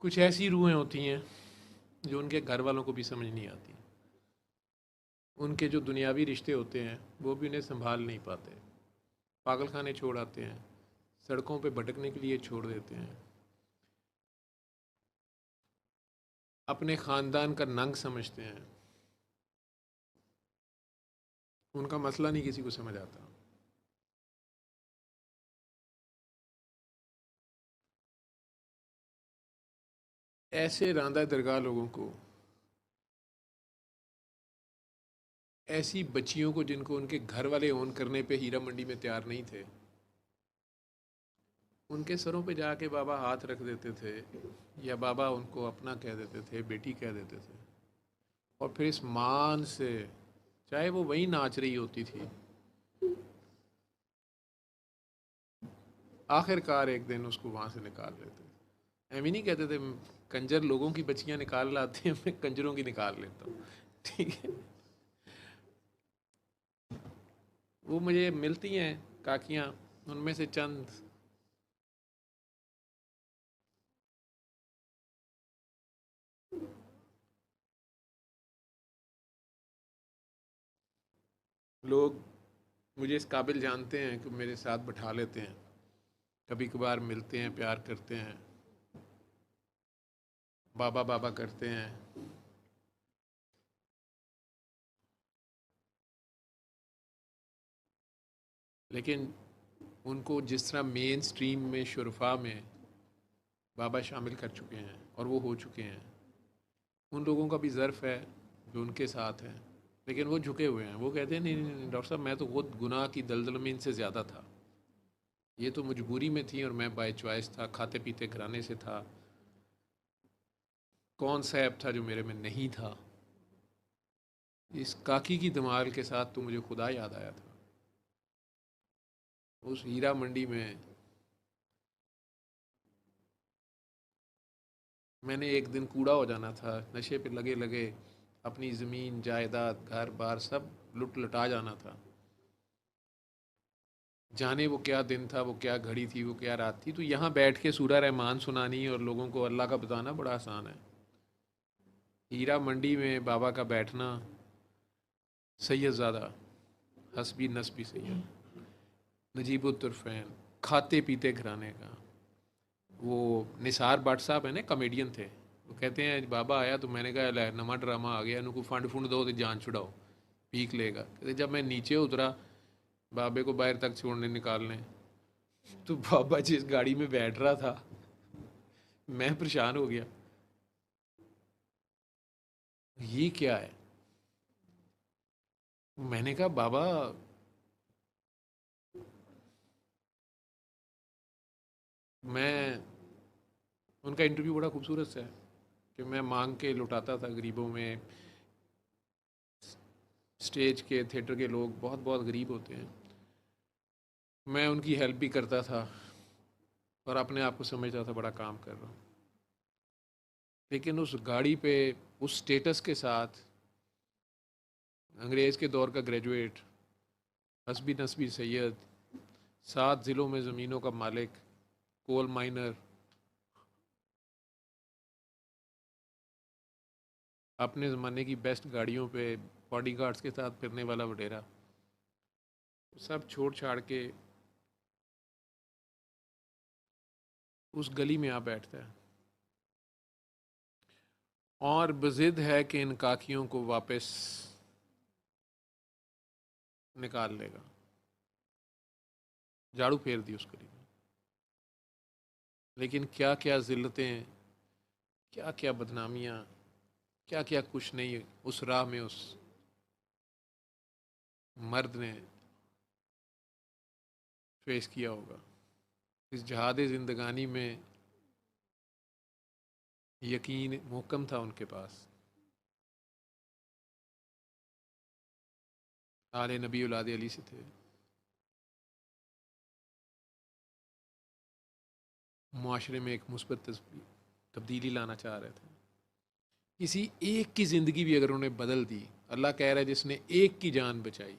کچھ ایسی روحیں ہوتی ہیں جو ان کے گھر والوں کو بھی سمجھ نہیں آتی، ان کے جو دنیاوی رشتے ہوتے ہیں وہ بھی انہیں سنبھال نہیں پاتے، پاگل خانے چھوڑ آتے ہیں، سڑکوں پہ بھٹکنے کے لیے چھوڑ دیتے ہیں، اپنے خاندان کا ننگ سمجھتے ہیں، ان کا مسئلہ نہیں کسی کو سمجھ آتا۔ ایسے راندہ درگاہ لوگوں کو، ایسی بچیوں کو جن کو ان کے گھر والے اون کرنے پہ ہیرا منڈی میں تیار نہیں تھے، ان کے سروں پہ جا کے بابا ہاتھ رکھ دیتے تھے، یا بابا ان کو اپنا کہہ دیتے تھے، بیٹی کہہ دیتے تھے، اور پھر اس مان سے، چاہے وہ وہیں ناچ رہی ہوتی تھی، آخر کار ایک دن اس کو وہاں سے نکال لیتے تھے۔ ایویں نہیں کہتے تھے کنجر لوگوں کی بچیاں نکال لاتے ہیں، میں کنجروں کی نکال لیتا ہوں، ٹھیک ہے؟ وہ مجھے ملتی ہیں کاکیاں، ان میں سے چند لوگ مجھے اس قابل جانتے ہیں کہ میرے ساتھ بٹھا لیتے ہیں، کبھی کبھار ملتے ہیں، پیار کرتے ہیں، بابا بابا کرتے ہیں، لیکن ان کو جس طرح مین سٹریم میں شرفا میں بابا شامل کر چکے ہیں اور وہ ہو چکے ہیں، ان لوگوں کا بھی ظرف ہے جو ان کے ساتھ ہیں، لیکن وہ جھکے ہوئے ہیں، وہ کہتے ہیں نہیں نہیں نہیں ڈاکٹر صاحب، میں تو خود گناہ کی دلدل میں ان سے زیادہ تھا، یہ تو مجبوری میں تھی اور میں بائی چوائس تھا، کھاتے پیتے گھرانے سے تھا، کون سا ایپ تھا جو میرے میں نہیں تھا؟ اس کاکی کی دمال کے ساتھ تو مجھے خدا یاد آیا تھا، اس ہیرا منڈی میں میں نے ایک دن کوڑا ہو جانا تھا، نشے پہ لگے لگے اپنی زمین جائیداد گھر بار سب لٹ لٹا جانا تھا، جانے وہ کیا دن تھا، وہ کیا گھڑی تھی، وہ کیا رات تھی، تو یہاں بیٹھ کے سورہ رحمان سنانی اور لوگوں کو اللہ کا بتانا بڑا آسان ہے۔ ہیرا منڈی میں بابا کا بیٹھنا، سید زادہ حسبی نسبی سید، نجیب الطرفین، کھاتے پیتے گھرانے کا، وہ نثار بٹ صاحب ہیں نا، کامیڈین تھے، وہ کہتے ہیں بابا آیا تو میں نے کہا لے نواں ڈرامہ آ گیا، ان کو فنڈ فنڈ دو تو جان چھڑاؤ، پیک لے گا، کہتے جب میں نیچے اترا بابے کو باہر تک چھوڑنے نکالنے، تو بابا جس گاڑی میں بیٹھ رہا تھا میں پریشان ہو گیا، یہ کیا ہے؟ میں نے کہا بابا، میں ان کا انٹرویو بڑا خوبصورت سا ہے کہ میں مانگ کے لٹاتا تھا غریبوں میں، اسٹیج کے تھیٹر کے لوگ بہت بہت غریب ہوتے ہیں، میں ان کی ہیلپ بھی کرتا تھا اور اپنے آپ کو سمجھتا تھا بڑا کام کر رہا ہوں، لیکن اس گاڑی پہ اس سٹیٹس کے ساتھ، انگریز کے دور کا گریجویٹ، حسبی نسبی سید، 7 ضلعوں میں زمینوں کا مالک، کول مائنر، اپنے زمانے کی بیسٹ گاڑیوں پہ باڈی گارڈز کے ساتھ پھرنے والا وڈیرا، سب چھوڑ چھاڑ کے اس گلی میں آ بیٹھتا ہے اور بضد ہے کہ ان کاکیوں کو واپس نکال لے گا، جھاڑو پھیر دی اس گلی میں، لیکن کیا کیا ذلتیں، کیا کیا بدنامیاں، کیا کیا کچھ نہیں اس راہ میں اس مرد نے فیس کیا ہوگا، اس جہاد زندگانی میں یقین محکم تھا ان کے پاس، آل نبی اولاد علی سے تھے، معاشرے میں ایک مثبت تبدیلی لانا چاہ رہے تھے، کسی ایک کی زندگی بھی اگر انہیں بدل دی، اللہ کہہ رہا ہے جس نے ایک کی جان بچائی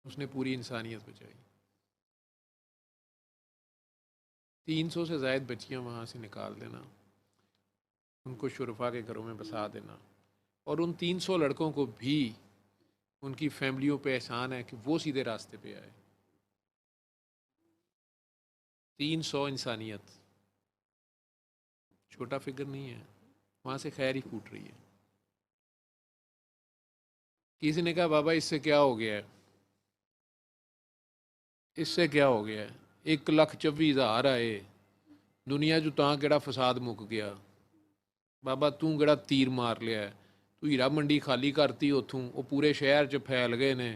اس نے پوری انسانیت بچائی۔ 300 سے زائد بچیاں وہاں سے نکال دینا، ان کو شرفا کے گھروں میں بسا دینا، اور ان 300 لڑکوں کو بھی ان کی فیملیوں پہ احسان ہے کہ وہ سیدھے راستے پہ آئے۔ 300 انسانیت چھوٹا فگر نہیں ہے، وہاں سے خیر ہی پھوٹ رہی ہے۔ کسی نے کہا بابا اس سے کیا ہو گیا ہے، اس سے کیا ہو گیا ہے، 1,24,000 آئے، دنیا جو تاں کہڑا فساد مک گیا، بابا توں کہڑا تیر مار لیا ہے، تو ہیرا منڈی خالی کرتی اتوں وہ پورے شہر چ پھیل گئے نے،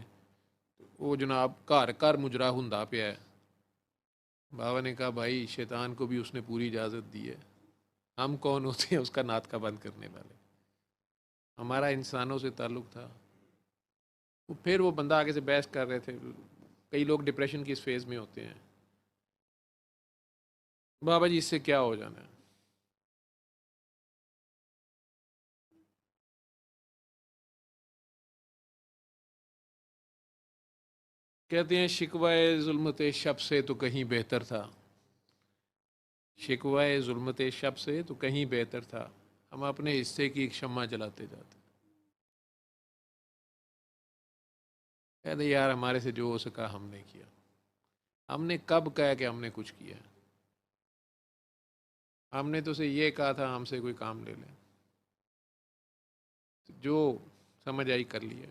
وہ جناب گھر گھر مجرا ہوندا پیا ہے۔ بابا نے کہا بھائی شیطان کو بھی اس نے پوری اجازت دی ہے، ہم کون ہوتے ہیں اس کا ناطقہ بند کرنے والے؟ ہمارا انسانوں سے تعلق تھا۔ پھر وہ بندہ آگے سے بحث کر رہے تھے، کئی لوگ ڈپریشن کی اس فیز میں ہوتے ہیں، بابا جی اس سے کیا ہو جانا ہے؟ کہتے ہیں شکوہ ظلمت شب سے تو کہیں بہتر تھا، شکوہ ظلمت شب سے تو کہیں بہتر تھا، ہم اپنے حصے کی ایک شمع جلاتے جاتے۔ کہتے یار ہمارے سے جو ہو سکا ہم نے کیا، ہم نے کب کہا کہ ہم نے کچھ کیا ہے؟ ہم نے تو اسے یہ کہا تھا ہم سے کوئی کام لے لیں، جو سمجھ آئی کر لیا۔